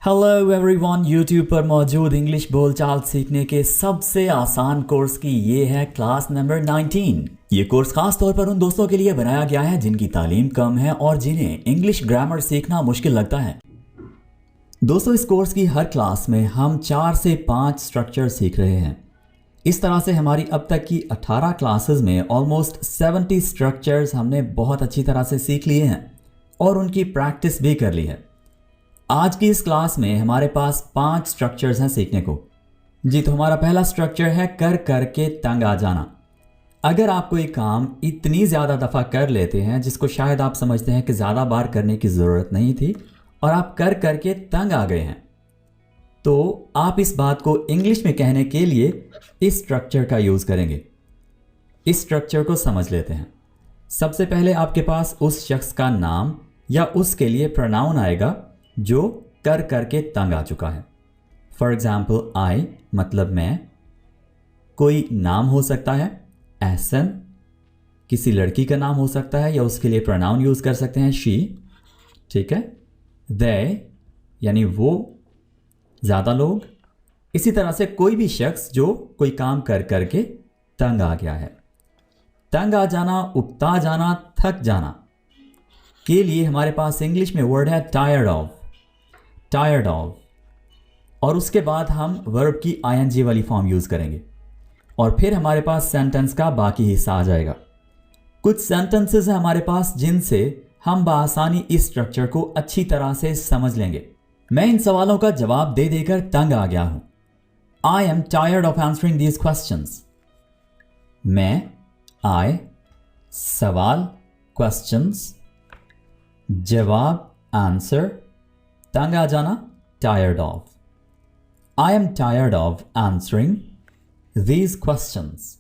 Hello everyone, YouTube पर मौजूद English बोलचाल सीखने के सबसे आसान कोर्स की ये है क्लास नंबर 19। ये कोर्स खास तौर पर उन दोस्तों के लिए बनाया गया है जिनकी तालीम कम है और जिन्हें इंग्लिश ग्रामर सीखना मुश्किल लगता है। दोस्तों, इस कोर्स की हर क्लास में हम 4 से 5 स्ट्रक्चर सीख रहे हैं। इस तरह से हमारी अब तक की 18 क्लासेस में ऑलमोस्ट 70 स्ट्रक्चर्स हमने बहुत अच्छी तरह से सीख लिए हैं और उनकी प्रैक्टिस भी कर ली है। आज की इस क्लास में हमारे पास 5 स्ट्रक्चर्स हैं सीखने को। जी, तो हमारा पहला स्ट्रक्चर है कर करके तंग आ जाना। अगर आप कोई काम इतनी ज़्यादा दफ़ा कर लेते हैं जिसको शायद आप समझते हैं कि ज़्यादा बार करने की ज़रूरत नहीं थी और आप कर करके तंग आ गए हैं, तो आप इस बात को इंग्लिश में कहने के लिए इस स्ट्रक्चर का यूज़ करेंगे। इस स्ट्रक्चर को समझ लेते हैं। सबसे पहले आपके पास उस शख्स का नाम या उसके लिए प्रोनाउन आएगा जो कर करके तंग आ चुका है। फॉर एग्जाम्पल, आई मतलब मैं। कोई नाम हो सकता है, एहसन। किसी लड़की का नाम हो सकता है या उसके लिए प्रोनाउन यूज़ कर सकते हैं, शी। ठीक है। दे यानी वो, ज़्यादा लोग। इसी तरह से कोई भी शख्स जो कोई काम कर करके तंग आ गया है। तंग आ जाना, उकता जाना, थक जाना के लिए हमारे पास इंग्लिश में वर्ड है टायर्ड ऑफ। Tired of. और उसके बाद हम वर्ब की आईएनजी वाली फॉर्म यूज़ करेंगे और फिर हमारे पास सेंटेंस का बाकी हिस्सा आ जाएगा। कुछ सेंटेंसेस हैं हमारे पास जिनसे हम बआसानी इस स्ट्रक्चर को अच्छी तरह से समझ लेंगे। मैं इन सवालों का जवाब दे देकर तंग आ गया हूं। आई am tired of answering these questions. मैं, आई, सवाल, क्वेश्चंस, जवाब, आंसर, तंग आ जाना, tired of. I am tired of answering these questions.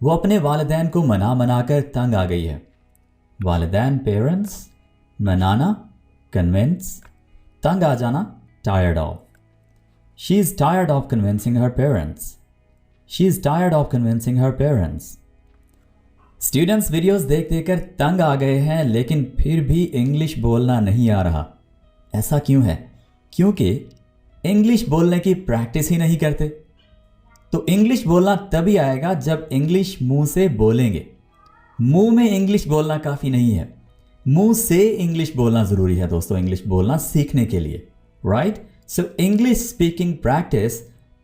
वो अपने वालिदैन को मना मना कर तंग आ गई है। वालिदैन, पेरेंट्स, मनाना, कन्विंस, तंग आ जाना, tired of. She is tired of convincing her parents. She is tired of convincing her parents. Students videos देख देख कर तंग आ गए हैं लेकिन फिर भी इंग्लिश बोलना नहीं आ रहा। ऐसा क्यों है? क्योंकि इंग्लिश बोलने की प्रैक्टिस ही नहीं करते। तो इंग्लिश बोलना तभी आएगा जब इंग्लिश मुंह से बोलेंगे। मुंह में इंग्लिश बोलना काफ़ी नहीं है, मुंह से इंग्लिश बोलना ज़रूरी है दोस्तों, इंग्लिश बोलना सीखने के लिए। Right? So English speaking practice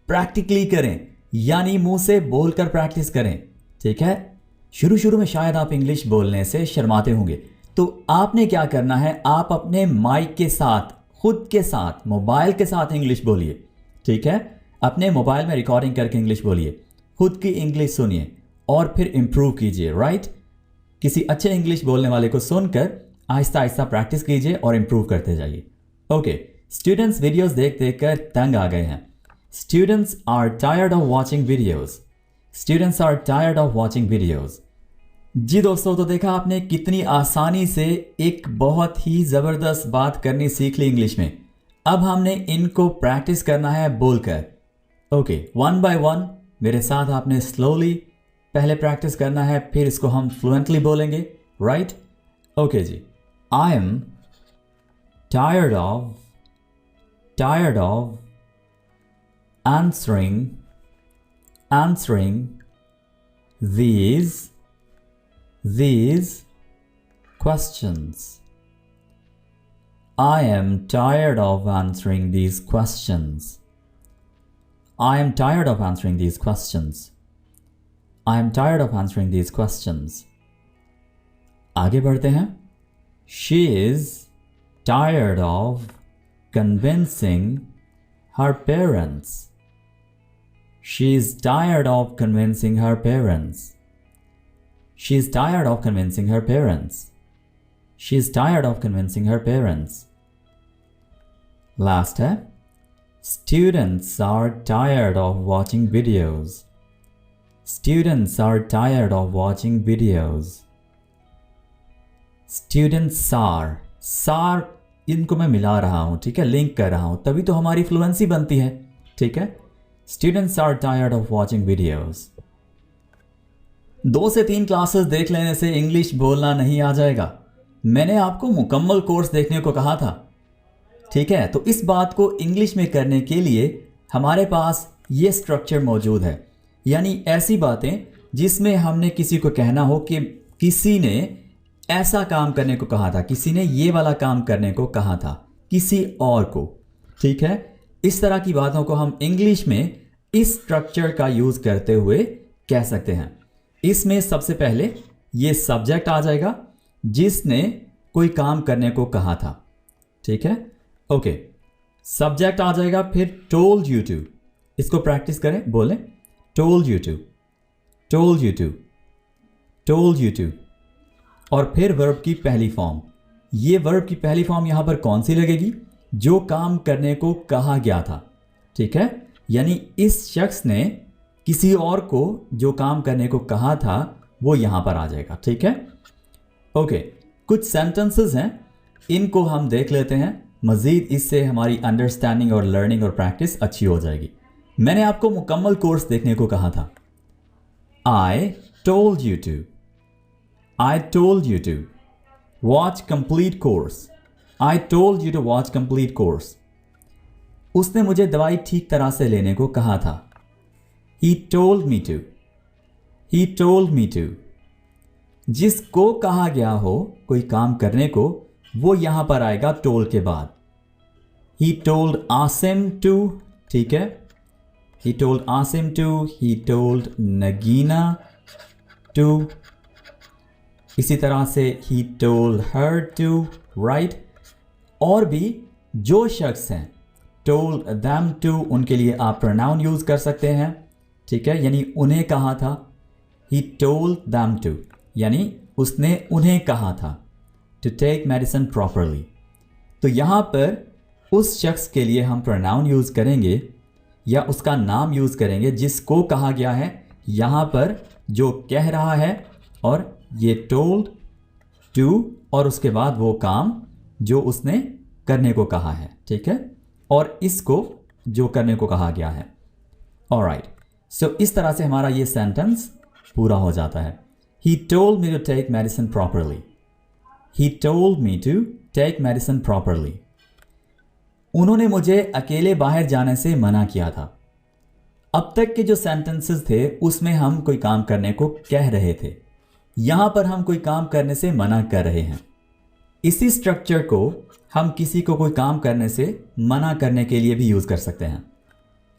practically करें, यानी मुंह से बोलकर प्रैक्टिस करें। ठीक है? शुरू शुरू में शायद आप इंग्लिश बोलने से शर्माते होंगे, तो आपने क्या करना है, आप अपने माइक के साथ, खुद के साथ, मोबाइल के साथ इंग्लिश बोलिए। ठीक है? अपने मोबाइल में रिकॉर्डिंग करके इंग्लिश बोलिए, खुद की इंग्लिश सुनिए और फिर इंप्रूव कीजिए। राइट? किसी अच्छे इंग्लिश बोलने वाले को सुनकर आहिस्ता आहिस्ता प्रैक्टिस कीजिए और इंप्रूव करते जाइए। ओके, स्टूडेंट्स वीडियोस देख देख कर तंग आ गए हैं। Students are tired of watching videos. Students are tired of watching videos. जी दोस्तों, तो देखा आपने कितनी आसानी से एक बहुत ही ज़बरदस्त बात करनी सीख ली इंग्लिश में। अब हमने इनको प्रैक्टिस करना है बोलकर। ओके, 1 by 1 मेरे साथ आपने स्लोली पहले प्रैक्टिस करना है, फिर इसको हम फ्लुएंटली बोलेंगे। राइट? ओके जी। I am tired of answering these questions. I am tired of answering these questions. I am tired of answering these questions. I am tired of answering these questions. आगे बढ़ते हैं। She is tired of convincing her parents. She is tired of convincing her parents. She is tired of convincing her parents. She is tired of convincing her parents. Last है, students are tired of watching videos. Students are tired of watching videos. Students are इनको मैं मिला रहा हूँ, ठीक है, link कर रहा हूँ, तभी तो हमारी फ्लुएंसी बनती है। ठीक है? Students are tired of watching videos. 2 से 3 क्लासेस देख लेने से इंग्लिश बोलना नहीं आ जाएगा। मैंने आपको मुकम्मल कोर्स देखने को कहा था। ठीक है, तो इस बात को इंग्लिश में करने के लिए हमारे पास ये स्ट्रक्चर मौजूद है, यानी ऐसी बातें जिसमें हमने किसी को कहना हो कि किसी ने ऐसा काम करने को कहा था, किसी ने ये वाला काम करने को कहा था किसी और को। ठीक है, इस तरह की बातों को हम इंग्लिश में इस स्ट्रक्चर का यूज करते हुए कह सकते हैं। इसमें सबसे पहले ये सब्जेक्ट आ जाएगा जिसने कोई काम करने को कहा था। ठीक है, ओके, सब्जेक्ट आ जाएगा, फिर टोल्ड यू टू, इसको प्रैक्टिस करें, बोलें told you to, told you to, told you to. और फिर वर्ब की पहली फॉर्म, ये वर्ब की पहली फॉर्म यहां पर कौन सी लगेगी? जो काम करने को कहा गया था। ठीक है, यानी इस शख्स ने किसी और को जो काम करने को कहा था वो यहां पर आ जाएगा। ठीक है, ओके, कुछ सेंटेंसेस हैं, इनको हम देख लेते हैं, मजीद इससे हमारी अंडरस्टैंडिंग और लर्निंग और प्रैक्टिस अच्छी हो जाएगी। मैंने आपको मुकम्मल कोर्स देखने को कहा था। I told you to, I told you to watch complete course, I told you to watch complete course. उसने मुझे दवाई ठीक तरह से लेने को कहा था। He told me to, he told me to। जिसको कहा गया हो कोई काम करने को, वो यहां पर आएगा told के बाद। He told Asim to, ठीक है, he told Asim to, he told Nagina to, इसी तरह से he told her to, right? और भी जो शख्स हैं told them to, उनके लिए आप pronoun यूज कर सकते हैं। ठीक है, यानी उन्हें कहा था, he told them to, यानी उसने उन्हें कहा था to take medicine properly। तो यहां पर उस शख्स के लिए हम pronoun यूज करेंगे या उसका नाम यूज करेंगे जिसको कहा गया है, यहां पर जो कह रहा है, और ये told to और उसके बाद वो काम जो उसने करने को कहा है। ठीक है, और इसको जो करने को कहा गया है। ऑलराइट, सो इस तरह से हमारा ये सेंटेंस पूरा हो जाता है। He told me to take medicine properly, he told me to take medicine properly। उन्होंने मुझे अकेले बाहर जाने से मना किया था। अब तक के जो सेंटेंसेस थे उसमें हम कोई काम करने को कह रहे थे, यहां पर हम कोई काम करने से मना कर रहे हैं। इसी स्ट्रक्चर को हम किसी को कोई काम करने से मना करने के लिए भी यूज कर सकते हैं।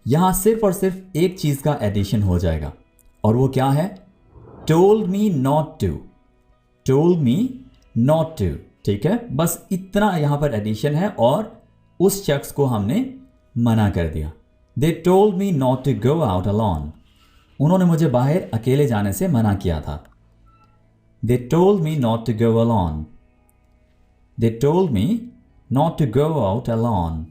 यहां सिर्फ और सिर्फ एक चीज का एडिशन हो जाएगा, और वो क्या है? Told me not to, told me not to. ठीक है, बस इतना यहां पर एडिशन है, और उस शख्स को हमने मना कर दिया। They told me not to go out alone, उन्होंने मुझे बाहर अकेले जाने से मना किया था। They told me not to go alone, they told me not to go out alone.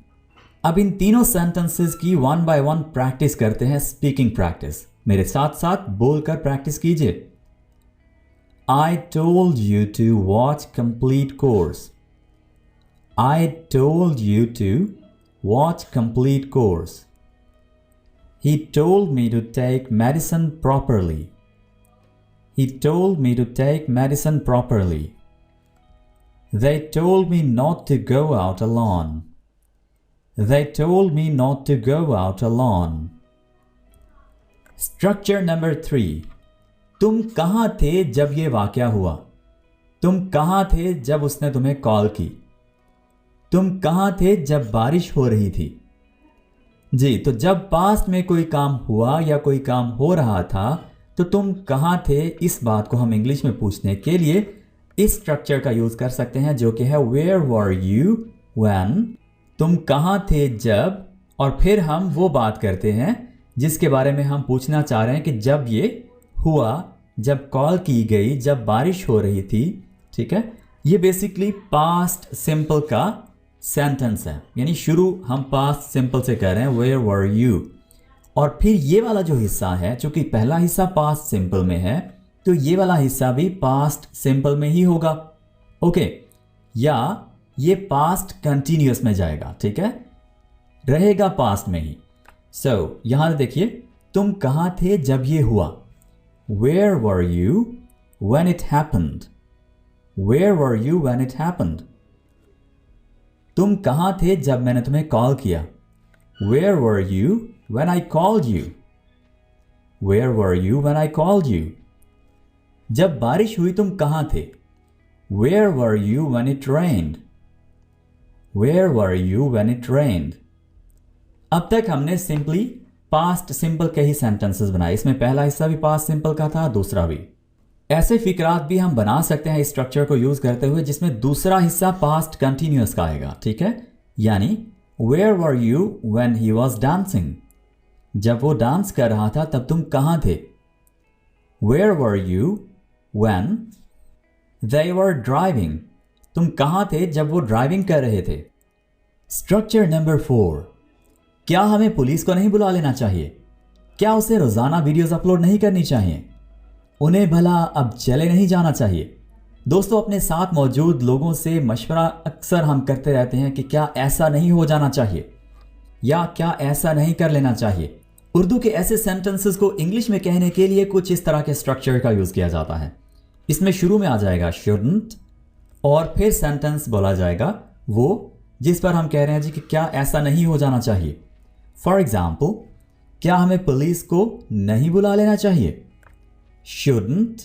अब इन तीनों सेंटेंसेस की वन बाय वन प्रैक्टिस करते हैं, स्पीकिंग प्रैक्टिस। मेरे साथ साथ बोलकर प्रैक्टिस कीजिए। I told you to watch complete course, I told you to watch complete course। He told me to take medicine properly, he told me to take medicine properly। They told me not to go out alone, they told me not to go out alone। Structure number 3, तुम कहां थे जब यह वाकया हुआ? तुम कहां थे जब उसने तुम्हें कॉल की? तुम कहां थे जब बारिश हो रही थी? जी, तो जब पास्ट में कोई काम हुआ या कोई काम हो रहा था, तो तुम कहां थे, इस बात को हम इंग्लिश में पूछने के लिए इस स्ट्रक्चर का यूज कर सकते हैं, जो कि है वेयर वर यू व्हेन। तुम कहां थे जब, और फिर हम वो बात करते हैं जिसके बारे में हम पूछना चाह रहे हैं कि जब ये हुआ, जब कॉल की गई, जब बारिश हो रही थी। ठीक है, ये बेसिकली पास्ट सिंपल का सेंटेंस है, यानी शुरू हम पास्ट सिंपल से कर रहे हैं, वेयर वर यू। और फिर ये वाला जो हिस्सा है, चूंकि पहला हिस्सा पास्ट सिंपल में है, तो ये वाला हिस्सा भी पास्ट सिंपल में ही होगा। ओके, या ये पास्ट कंटिन्यूअस में जाएगा। ठीक है, रहेगा पास्ट में ही। सो यहां देखिए, तुम कहां थे जब ये हुआ? Where were you when it happened, where were you when it happened. तुम कहाँ थे जब मैंने तुम्हें कॉल किया? Where were you when I called you? Where were you when I called you? जब बारिश हुई तुम कहाँ थे? Where were you when it rained? Where were you when it rained? अब तक हमने सिंपली पास्ट सिंपल के ही सेंटेंसेस बनाए। इसमें पहला हिस्सा भी पास्ट सिंपल का था, दूसरा भी। ऐसे फिक्रात भी हम बना सकते हैं इस स्ट्रक्चर को यूज करते हुए, जिसमें दूसरा हिस्सा पास्ट कंटिन्यूअस का आएगा, ठीक है। यानी where were you when he was dancing, जब वो डांस कर रहा था तब तुम कहाँ थे। Where were you when they were driving, तुम कहाँ थे जब वो ड्राइविंग कर रहे थे। स्ट्रक्चर नंबर 4, क्या हमें पुलिस को नहीं बुला लेना चाहिए? क्या उसे रोजाना वीडियोस अपलोड नहीं करनी चाहिए? उन्हें भला अब चले नहीं जाना चाहिए? दोस्तों, अपने साथ मौजूद लोगों से मशवरा अक्सर हम करते रहते हैं कि क्या ऐसा नहीं हो जाना चाहिए या क्या ऐसा नहीं कर लेना चाहिए। उर्दू के ऐसे सेंटेंसेस को इंग्लिश में कहने के लिए कुछ इस तरह के स्ट्रक्चर का यूज किया जाता है। इसमें शुरू में आ जाएगा shouldn't और फिर सेंटेंस बोला जाएगा वो जिस पर हम कह रहे हैं जी कि क्या ऐसा नहीं हो जाना चाहिए। फॉर एग्जाम्पल, क्या हमें पुलिस को नहीं बुला लेना चाहिए? Shouldn't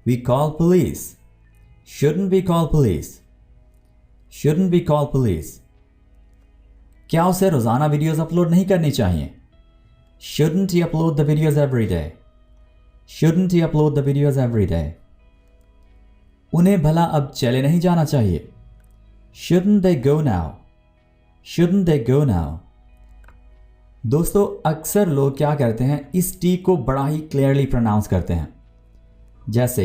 we call police? Shouldn't we call police? Shouldn't we call police? क्या उसे रोजाना वीडियोस अपलोड नहीं करनी चाहिए? Shouldn't he upload the videos every day? Shouldn't he upload the videos every day? उन्हें भला अब चले नहीं जाना चाहिए? Shouldn't they go now? Shouldn't they go now? दोस्तों, अक्सर लोग क्या करते हैं, इस टी को बड़ा ही क्लियरली प्रोनाउंस करते हैं, जैसे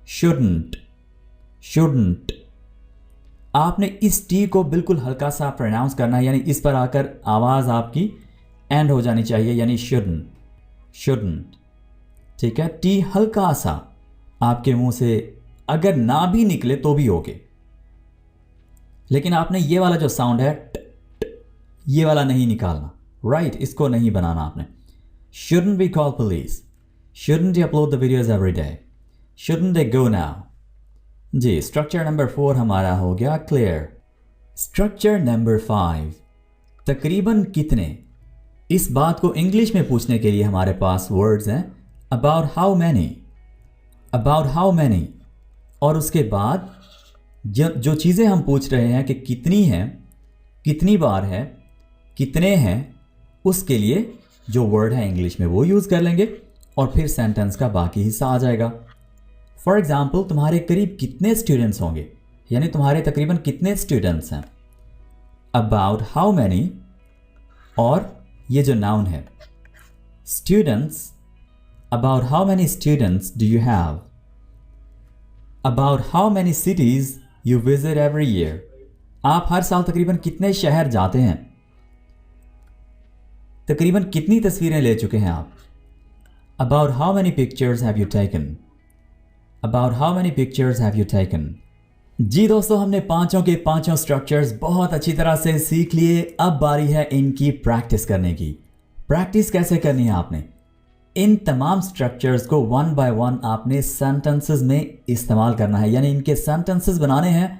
shouldn't, shouldn't। आपने इस टी को बिल्कुल हल्का सा प्रोनाउंस करना है, यानी इस पर आकर आवाज आपकी एंड हो जानी चाहिए, यानी shouldn't, shouldn't, ठीक है। टी हल्का सा आपके मुंह से अगर ना भी निकले तो भी ओके, लेकिन आपने ये वाला जो साउंड है ये वाला नहीं निकालना, राइट, इसको नहीं बनाना आपने। Shouldn't we call police? Shouldn't they upload the videos every day? Shouldn't they go now? जी, स्ट्रक्चर नंबर 4 हमारा हो गया क्लियर। स्ट्रक्चर नंबर 5, तकरीबन कितने। इस बात को इंग्लिश में पूछने के लिए हमारे पास वर्ड्स हैं about how many, about how many, और उसके बाद जो चीज़ें हम पूछ रहे हैं कि कितनी हैं, कितनी बार है, कितने हैं, उसके लिए जो वर्ड है इंग्लिश में वो यूज़ कर लेंगे और फिर सेंटेंस का बाकी हिस्सा आ जाएगा। फॉर एग्जाम्पल, तुम्हारे करीब कितने स्टूडेंट्स होंगे, यानी तुम्हारे तकरीबन कितने स्टूडेंट्स हैं। अबाउट हाउ मैनी, और ये जो नाउन है students, about how many students do you have. About how many cities you visit every year, आप हर साल तकरीबन कितने शहर जाते हैं, तकरीबन कितनी तस्वीरें ले चुके हैं आप। About how many pictures have you taken, about how many pictures have you taken. जी दोस्तों, हमने पांचों के पांचों स्ट्रक्चर्स बहुत अच्छी तरह से सीख लिए। अब बारी है इनकी प्रैक्टिस करने की। प्रैक्टिस कैसे करनी है आपने, इन तमाम स्ट्रक्चर्स को 1 by 1 आपने सेंटेंसेस में इस्तेमाल करना है, यानी इनके सेंटेंसेस बनाने हैं